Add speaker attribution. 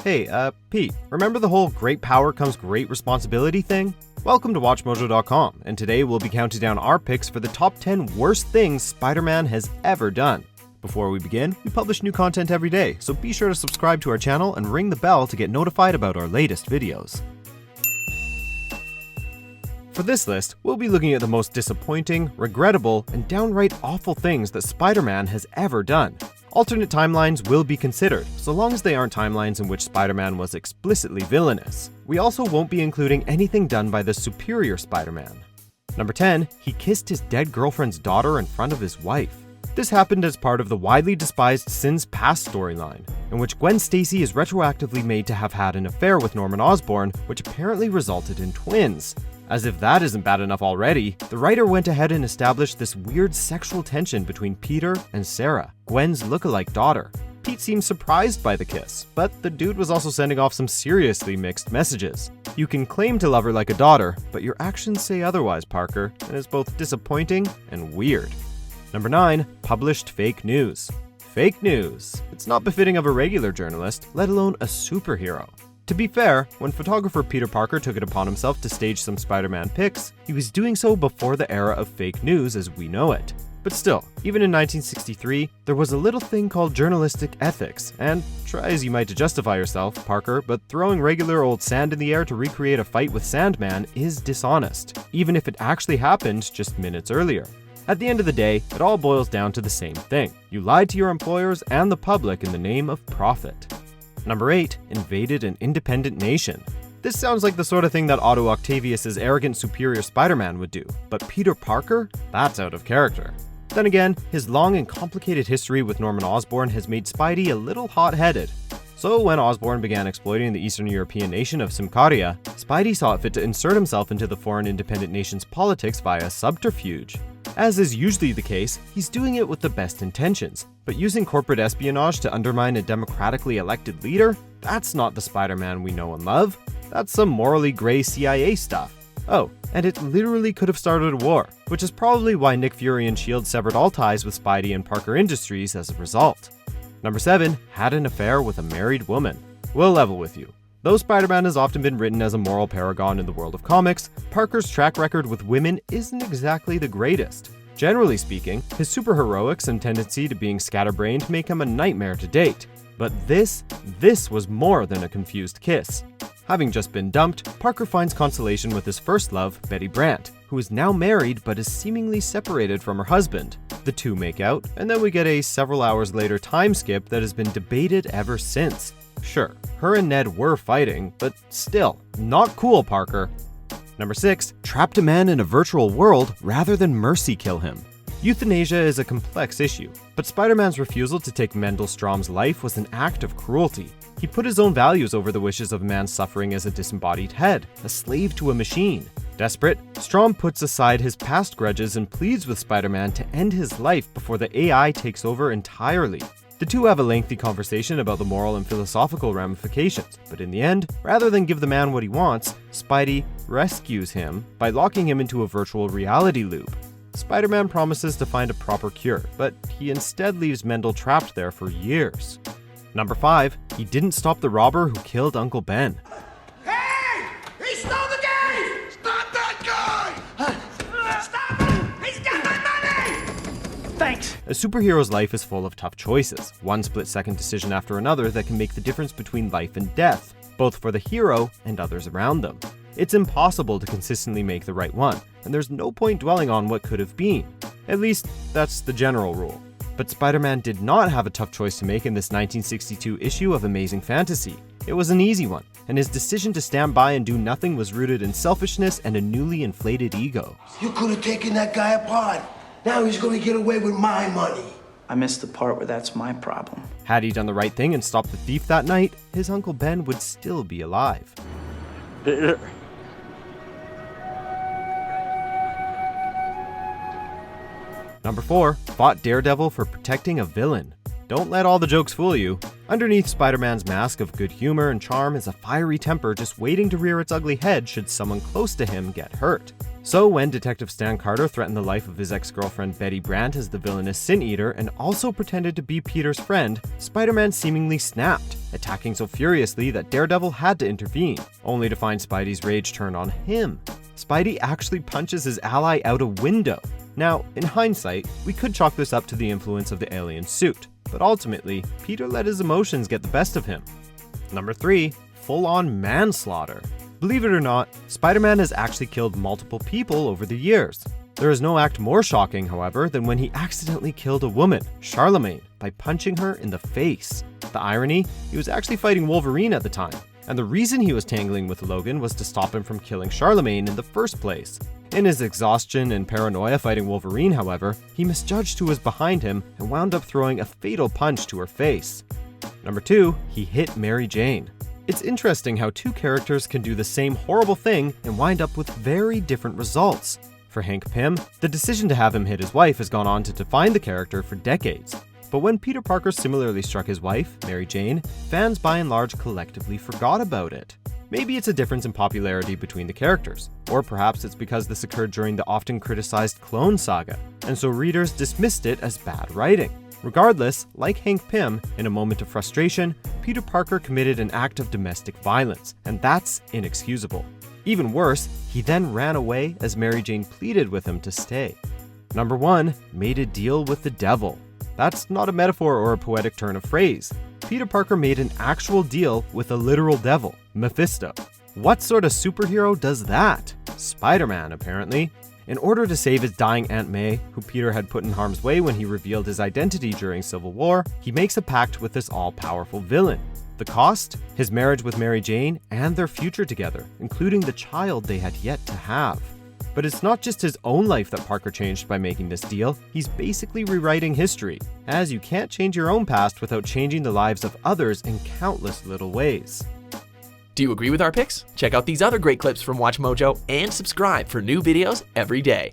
Speaker 1: Hey, Pete, remember the whole great power comes great responsibility thing? Welcome to WatchMojo.com, and today we'll be counting down our picks for the top 10 worst things Spider-Man has ever done. Before we begin, we publish new content every day, so be sure to subscribe to our channel and ring the bell to get notified about our latest videos. For this list, we'll be looking at the most disappointing, regrettable, and downright awful things that Spider-Man has ever done. Alternate timelines will be considered, so long as they aren't timelines in which Spider-Man was explicitly villainous. We also won't be including anything done by the superior Spider-Man. Number 10, he kissed his dead girlfriend's daughter in front of his wife. This happened as part of the widely despised Sins Past storyline, in which Gwen Stacy is retroactively made to have had an affair with Norman Osborn, which apparently resulted in twins. As if that isn't bad enough already, the writer went ahead and established this weird sexual tension between Peter and Sarah, Gwen's lookalike daughter. Pete seemed surprised by the kiss, but the dude was also sending off some seriously mixed messages. You can claim to love her like a daughter, but your actions say otherwise, Parker, and it's both disappointing and weird. Number 9, published fake news. Fake news. It's not befitting of a regular journalist, let alone a superhero. To be fair, when photographer Peter Parker took it upon himself to stage some Spider-Man pics, he was doing so before the era of fake news as we know it. But still, even in 1963, there was a little thing called journalistic ethics, and try as you might to justify yourself, Parker, but throwing regular old sand in the air to recreate a fight with Sandman is dishonest, even if it actually happened just minutes earlier. At the end of the day, it all boils down to the same thing. You lied to your employers and the public in the name of profit. Number 8, invaded an independent nation. This sounds like the sort of thing that Otto Octavius' arrogant superior Spider-Man would do, but Peter Parker? That's out of character. Then again, his long and complicated history with Norman Osborn has made Spidey a little hot-headed. So when Osborn began exploiting the Eastern European nation of Symkaria, Spidey saw it fit to insert himself into the foreign independent nation's politics via subterfuge. As is usually the case, he's doing it with the best intentions, but using corporate espionage to undermine a democratically elected leader? That's not the Spider-Man we know and love. That's some morally gray CIA stuff. Oh, and it literally could have started a war, which is probably why Nick Fury and S.H.I.E.L.D. severed all ties with Spidey and Parker Industries as a result. Number 7, had an affair with a married woman. We'll level with you. Though Spider-Man has often been written as a moral paragon in the world of comics, Parker's track record with women isn't exactly the greatest. Generally speaking, his superheroics and tendency to being scatterbrained make him a nightmare to date. But this was more than a confused kiss. Having just been dumped, Parker finds consolation with his first love, Betty Brant, who is now married but is seemingly separated from her husband. The two make out, and then we get a several hours later time skip that has been debated ever since. Sure, her and Ned were fighting, but still, not cool, Parker. Number 6, trapped a man in a virtual world rather than mercy kill him. Euthanasia is a complex issue, but Spider-Man's refusal to take Mendel Stromm's life was an act of cruelty. He put his own values over the wishes of a man suffering as a disembodied head, a slave to a machine. Desperate, Stromm puts aside his past grudges and pleads with Spider-Man to end his life before the AI takes over entirely. The two have a lengthy conversation about the moral and philosophical ramifications, but in the end, rather than give the man what he wants, Spidey rescues him by locking him into a virtual reality loop. Spider-Man promises to find a proper cure, but he instead leaves Mendel trapped there for years. Number 5, he didn't stop the robber who killed Uncle Ben.
Speaker 2: Hey! He stole the game! Stop that guy! Stop him! He's got my money!
Speaker 3: Thanks.
Speaker 1: A superhero's life is full of tough choices, one split-second decision after another that can make the difference between life and death, both for the hero and others around them. It's impossible to consistently make the right one, and there's no point dwelling on what could have been. At least, that's the general rule. But Spider-Man did not have a tough choice to make in this 1962 issue of Amazing Fantasy. It was an easy one, and his decision to stand by and do nothing was rooted in selfishness and a newly inflated ego.
Speaker 4: You could have taken that guy apart. Now he's going to get away with my money.
Speaker 3: I missed the part where that's my problem.
Speaker 1: Had he done the right thing and stopped the thief that night, his Uncle Ben would still be alive. Number 4, fought Daredevil for protecting a villain. Don't let all the jokes fool you. Underneath Spider-Man's mask of good humor and charm is a fiery temper just waiting to rear its ugly head should someone close to him get hurt. So when Detective Stan Carter threatened the life of his ex-girlfriend Betty Brant as the villainous Sin Eater and also pretended to be Peter's friend, Spider-Man seemingly snapped. attacking so furiously that Daredevil had to intervene, only to find Spidey's rage turn on him. Spidey actually punches his ally out a window. Now, in hindsight, we could chalk this up to the influence of the alien suit, but ultimately, Peter let his emotions get the best of him. Number 3, full-on manslaughter. Believe it or not, Spider-Man has actually killed multiple people over the years. There is no act more shocking, however, than when he accidentally killed a woman, Charlemagne, by punching her in the face. The irony, he was actually fighting Wolverine at the time, and the reason he was tangling with Logan was to stop him from killing Charlemagne in the first place. In his exhaustion and paranoia fighting Wolverine, however, he misjudged who was behind him and wound up throwing a fatal punch to her face. Number 2, he hit Mary Jane. It's interesting how two characters can do the same horrible thing and wind up with very different results. For Hank Pym, the decision to have him hit his wife has gone on to define the character for decades. But when Peter Parker similarly struck his wife, Mary Jane, fans by and large collectively forgot about it. Maybe it's a difference in popularity between the characters, or perhaps it's because this occurred during the often criticized Clone Saga, and so readers dismissed it as bad writing. Regardless, like Hank Pym, in a moment of frustration, Peter Parker committed an act of domestic violence, and that's inexcusable. Even worse, he then ran away as Mary Jane pleaded with him to stay. Number 1, made a deal with the devil. That's not a metaphor or a poetic turn of phrase. Peter Parker made an actual deal with a literal devil, Mephisto. What sort of superhero does that? Spider-Man, apparently. In order to save his dying Aunt May, who Peter had put in harm's way when he revealed his identity during Civil War, he makes a pact with this all-powerful villain. The cost? His marriage with Mary Jane and their future together, including the child they had yet to have. But it's not just his own life that Parker changed by making this deal, he's basically rewriting history, as you can't change your own past without changing the lives of others in countless little ways.
Speaker 5: Do you agree with our picks? Check out these other great clips from WatchMojo and subscribe for new videos every day.